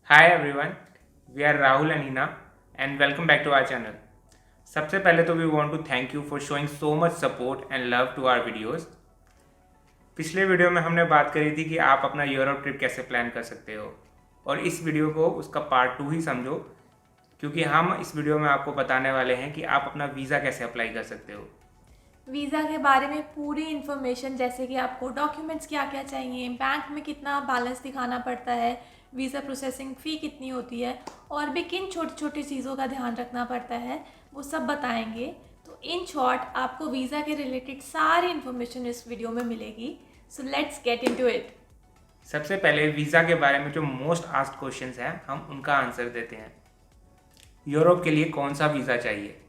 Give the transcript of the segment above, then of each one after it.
Hi everyone, we are Rahul and Hina and welcome back to our channel. सबसे पहले तो we want to thank you for showing so much support and love to our videos. पिछले video में हमने बात करी थी कि आप अपना यूरोप ट्रिप कैसे प्लान कर सकते हो और इस वीडियो को उसका पार्ट 2 ही समझो क्योंकि हम इस वीडियो में आपको बताने वाले हैं कि आप अपना वीज़ा कैसे अप्लाई कर सकते हो। वीज़ा के बारे में पूरी इन्फॉर्मेशन जैसे कि आपको डॉक्यूमेंट्स क्या क्या चाहिए, बैंक में कितना बैलेंस दिखाना पड़ता है, वीज़ा प्रोसेसिंग फ़ी कितनी होती है और भी किन छोटी छोटी चीज़ों का ध्यान रखना पड़ता है वो सब बताएंगे। तो इन शॉर्ट आपको वीज़ा के रिलेटेड सारी इन्फॉर्मेशन इस वीडियो में मिलेगी। So let's get into it. सबसे पहले वीज़ा के बारे में जो मोस्ट आस्क्ड क्वेश्चंस हैं हम उनका आंसर देते हैं। यूरोप के लिए कौन सा वीज़ा चाहिए?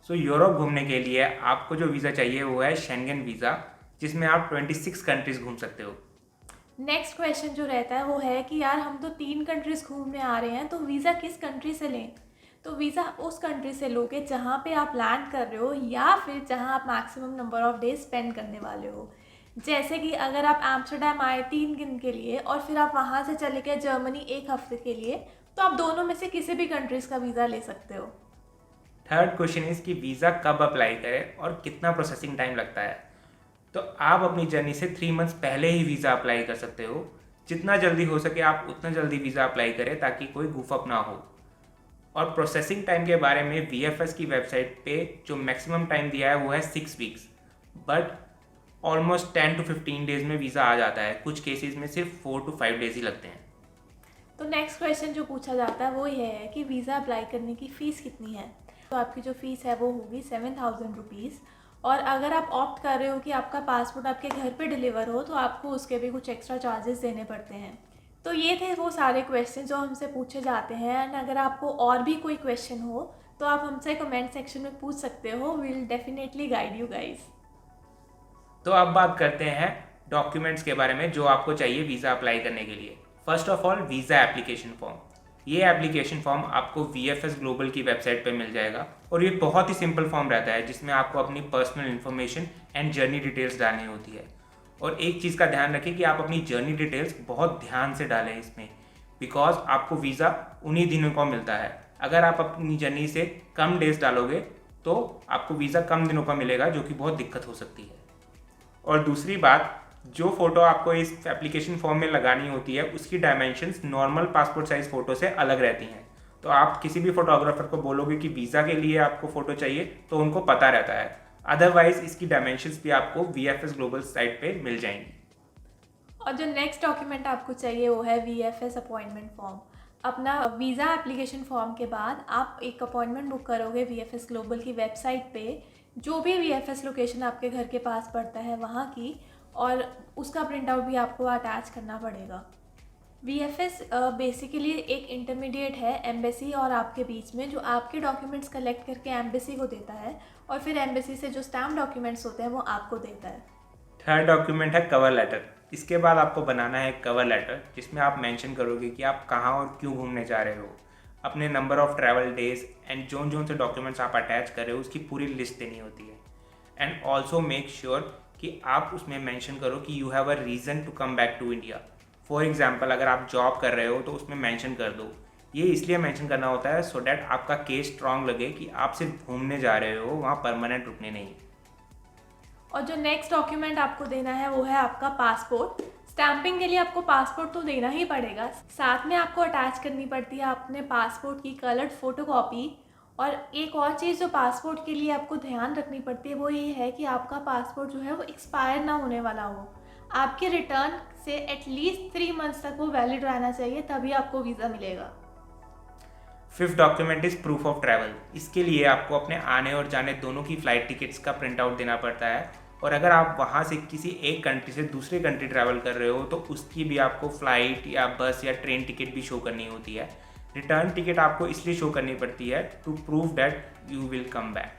यूरोप घूमने के लिए आपको जो वीज़ा चाहिए वो है शेंगन वीज़ा, जिसमें आप 26 कंट्रीज़ घूम सकते हो। नेक्स्ट क्वेश्चन जो रहता है वो है कि यार हम तो 3 कंट्रीज़ घूमने आ रहे हैं, तो वीज़ा किस कंट्री से लें? तो वीज़ा उस कंट्री से लोगे जहाँ पे आप लैंड कर रहे हो या फिर जहाँ आप maximum number of days spend करने वाले हो। जैसे कि अगर आप एम्स्टर्डम आए 3 दिन के लिए और फिर आप वहाँ से चले गए जर्मनी 1 हफ्ते के लिए, तो आप दोनों में से किसी भी कंट्रीज़ का वीज़ा ले सकते हो। थर्ड क्वेश्चन इज कि वीज़ा कब अप्लाई करें और कितना प्रोसेसिंग टाइम लगता है। तो आप अपनी जर्नी से 3 मंथ्स पहले ही वीज़ा अप्लाई कर सकते हो। जितना जल्दी हो सके आप उतना जल्दी वीज़ा अप्लाई करें ताकि कोई गुफअप ना हो। और प्रोसेसिंग टाइम के बारे में VFS की वेबसाइट पे जो मैक्सिमम टाइम दिया है वो है 6 weeks, but almost 10 to 15 days में वीज़ा आ जाता है। कुछ केसेस में सिर्फ 4 to 5 डेज ही लगते हैं। तो नेक्स्ट क्वेश्चन जो पूछा जाता है वो ये है कि वीज़ा अप्लाई करने की फ़ीस कितनी है। तो आपकी जो फ़ीस है वो होगी 7,000 रुपीज़। और अगर आप ऑप्ट कर रहे हो कि आपका पासपोर्ट आपके घर पे डिलीवर हो तो आपको उसके भी कुछ एक्स्ट्रा चार्जेस देने पड़ते हैं। तो ये थे वो सारे क्वेश्चन जो हमसे पूछे जाते हैं। एंड अगर आपको और भी कोई क्वेश्चन हो तो आप हमसे कमेंट सेक्शन में पूछ सकते हो। We will definitely guide you guys. तो अब बात करते हैं डॉक्यूमेंट्स के बारे में जो आपको चाहिए वीज़ा अप्लाई करने के लिए। First of all visa application form. ये एप्लीकेशन फॉर्म आपको VFS ग्लोबल की वेबसाइट पे मिल जाएगा और ये बहुत ही सिंपल फॉर्म रहता है जिसमें आपको अपनी personal information and journey details डालनी होती है। और एक चीज़ का ध्यान रखें कि आप अपनी जर्नी डिटेल्स बहुत ध्यान से डालें इसमें, बिकॉज आपको वीज़ा उन्हीं दिनों को मिलता है। अगर आप अपनी जर्नी से कम डेज डालोगे तो आपको वीज़ा कम दिनों का मिलेगा, जो कि बहुत दिक्कत हो सकती है। और दूसरी बात, जो फ़ोटो आपको इस एप्लीकेशन फॉर्म में लगानी होती है उसकी dimensions normal passport size photo से अलग रहती हैं। तो आप किसी भी फोटोग्राफर को बोलोगे कि वीज़ा के लिए आपको फ़ोटो चाहिए तो उनको पता रहता है। अदरवाइज़ इसकी डायमेंशंस भी आपको VFS ग्लोबल साइट पे मिल जाएंगी। और जो नेक्स्ट डॉक्यूमेंट आपको चाहिए वो है VFS अपॉइंटमेंट फॉर्म। अपना वीज़ा एप्लीकेशन फॉर्म के बाद आप एक अपॉइंटमेंट बुक करोगे VFS ग्लोबल की वेबसाइट पे, जो भी VFS लोकेशन आपके घर के पास पड़ता है वहाँ की, और उसका प्रिंट आउट भी आपको अटैच करना पड़ेगा। VFS बेसिकली एक इंटरमीडिएट है एम्बेसी और आपके बीच में, जो आपके डॉक्यूमेंट्स कलेक्ट करके एम्बेसी को देता है और फिर एम्बेसी से जो स्टैम्प डॉक्यूमेंट्स होते हैं वो आपको देता है। थर्ड डॉक्यूमेंट है कवर लेटर। इसके बाद आपको बनाना है एक कवर लेटर जिसमें आप मेंशन करोगे कि आप कहाँ और क्यों घूमने जा रहे हो, अपने number of travel days and zone zone से डॉक्यूमेंट्स आप अटैच कर रहे हो उसकी पूरी लिस्ट देनी होती है। एंड ऑल्सो मेक श्योर कि आप उसमें मेंशन करो कि you have a reason to come back to India. For example, अगर आप जॉब कर रहे हो तो उसमें मेंशन कर दो। ये इसलिए मेंशन करना होता है सो डैट आपका केस स्ट्रांग लगे कि आप सिर्फ घूमने जा रहे हो, वहाँ परमानेंट रुकने नहीं। और जो नेक्स्ट डॉक्यूमेंट आपको देना है वो है आपका पासपोर्ट। स्टैंपिंग के लिए आपको पासपोर्ट तो देना ही पड़ेगा, साथ में आपको अटैच करनी पड़ती है अपने पासपोर्ट की कलर्ड फोटोकॉपी। और एक और चीज़ जो पासपोर्ट के लिए आपको ध्यान रखनी पड़ती है वो ये है कि आपका पासपोर्ट जो है वो एक्सपायर ना होने वाला हो। आपके रिटर्न से एटलीस्ट 3 मंथ्स तक वो वैलिड रहना चाहिए, तभी आपको वीज़ा मिलेगा। Fifth document is proof of travel. इसके लिए आपको अपने आने और जाने दोनों की फ़्लाइट टिकट्स का प्रिंट आउट देना पड़ता है। और अगर आप वहाँ से किसी एक कंट्री से दूसरे कंट्री ट्रैवल कर रहे हो तो उसकी भी आपको फ़्लाइट या बस या ट्रेन टिकट भी शो करनी होती है। रिटर्न टिकट आपको इसलिए शो करनी पड़ती है to prove that you will come back.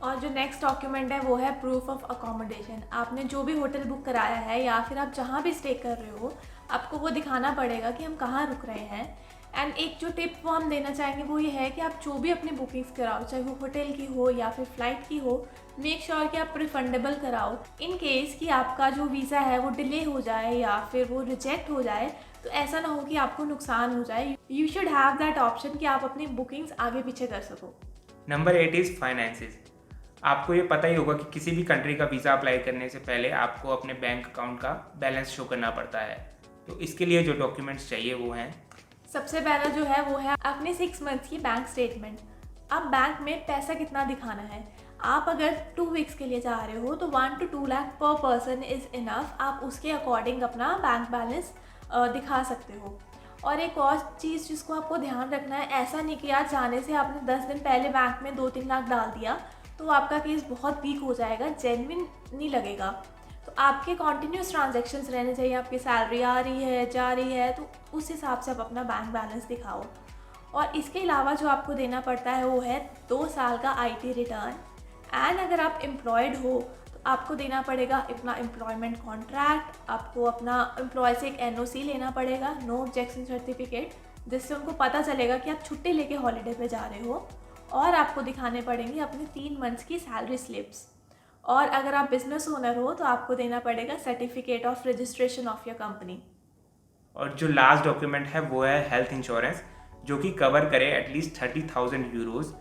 और जो नेक्स्ट डॉक्यूमेंट है वो है प्रूफ ऑफ अकोमोडेशन। आपने जो भी होटल बुक कराया है या फिर आप जहाँ भी स्टे कर रहे हो, आपको वो दिखाना पड़ेगा कि हम कहाँ रुक रहे हैं। एंड एक जो टिप वो हम देना चाहेंगे वो ये है कि आप जो भी अपनी बुकिंग्स कराओ, चाहे वो होटल की हो या फिर फ़्लाइट की हो, मेक श्योर कि आप रिफंडेबल कराओ। इन केस कि आपका जो वीज़ा है वो डिले हो जाए या फिर वो रिजेक्ट हो जाए तो ऐसा ना हो कि आपको नुकसान हो जाए। You should have that option कि आप अपनी बुकिंग्स आगे पीछे कर सको। Number 8 is finances. आपको ये पता ही होगा कि किसी भी कंट्री का वीज़ा अप्लाई करने से पहले आपको अपने बैंक अकाउंट का बैलेंस शो करना पड़ता है। तो इसके लिए जो डॉक्यूमेंट्स चाहिए वो हैं, सबसे पहला जो है वो है अपने 6 मंथ्स की बैंक स्टेटमेंट। अब बैंक में पैसा कितना दिखाना है। आप अगर 2 वीक्स के लिए जा रहे हो तो 1 to 2 लाख पर पर्सन इज़ इनफ। आप उसके अकॉर्डिंग अपना बैंक बैलेंस दिखा सकते हो। और एक और चीज़ जिसको आपको ध्यान रखना है, ऐसा नहीं कि आज जाने से आपने 10 दिन पहले बैंक में 2-3 लाख डाल दिया तो आपका केस बहुत वीक हो जाएगा, जेन्युइन नहीं लगेगा। तो आपके कॉन्टिन्यूस ट्रांजैक्शंस रहने चाहिए। आपकी सैलरी आ रही है, जा रही है, तो उस हिसाब से आप अपना बैंक बैलेंस दिखाओ। और इसके अलावा जो आपको देना पड़ता है वो है 2 साल का IT रिटर्न। एंड अगर आप एम्प्लॉयड हो तो आपको देना पड़ेगा अपना एम्प्लॉयमेंट कॉन्ट्रैक्ट, आपको अपना एम्प्लॉय से एक NOC लेना पड़ेगा, नो ऑब्जेक्शन सर्टिफिकेट, जिससे उनको पता चलेगा कि आप छुट्टी लेके हॉलीडे पे जा रहे हो। और आपको दिखाने पड़ेंगे अपने 3 मंथ्स की सैलरी स्लिप्स। और अगर आप बिजनेस ओनर हो तो आपको देना पड़ेगा certificate of registration of your company. और जो लास्ट डॉक्यूमेंट है वो है हेल्थ इंश्योरेंस, जो कि कवर करे एटलीस्ट 30,000 यूरोज़।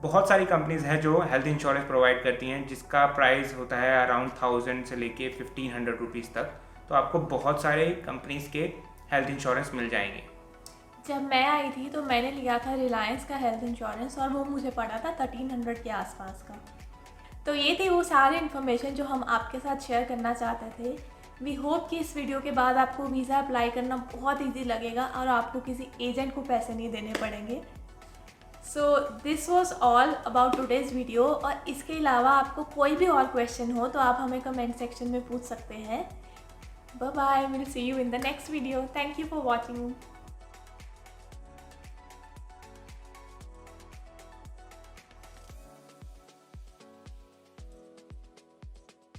बहुत सारी कंपनीज हैं जो हेल्थ इंश्योरेंस प्रोवाइड करती हैं, जिसका प्राइस होता है अराउंड 1000 से लेके 1500 रुपीज़ तक। तो आपको बहुत सारे कंपनीज के हेल्थ इंश्योरेंस मिल जाएंगे। जब मैं आई थी तो मैंने लिया था रिलायंस का हेल्थ इंश्योरेंस और वो मुझे पड़ा था 1300 के आसपास का। तो ये थी वो सारी इन्फॉर्मेशन जो हम आपके साथ शेयर करना चाहते थे। वी होप कि इस वीडियो के बाद आपको वीज़ा अप्लाई करना बहुत ईजी लगेगा और आपको किसी एजेंट को पैसे नहीं देने पड़ेंगे। So this was all about today's video. और इसके अलावा आपको कोई भी और क्वेश्चन हो तो आप हमें कमेंट सेक्शन में पूछ सकते हैं। Bye bye, will see you in the next video. Thank you for watching.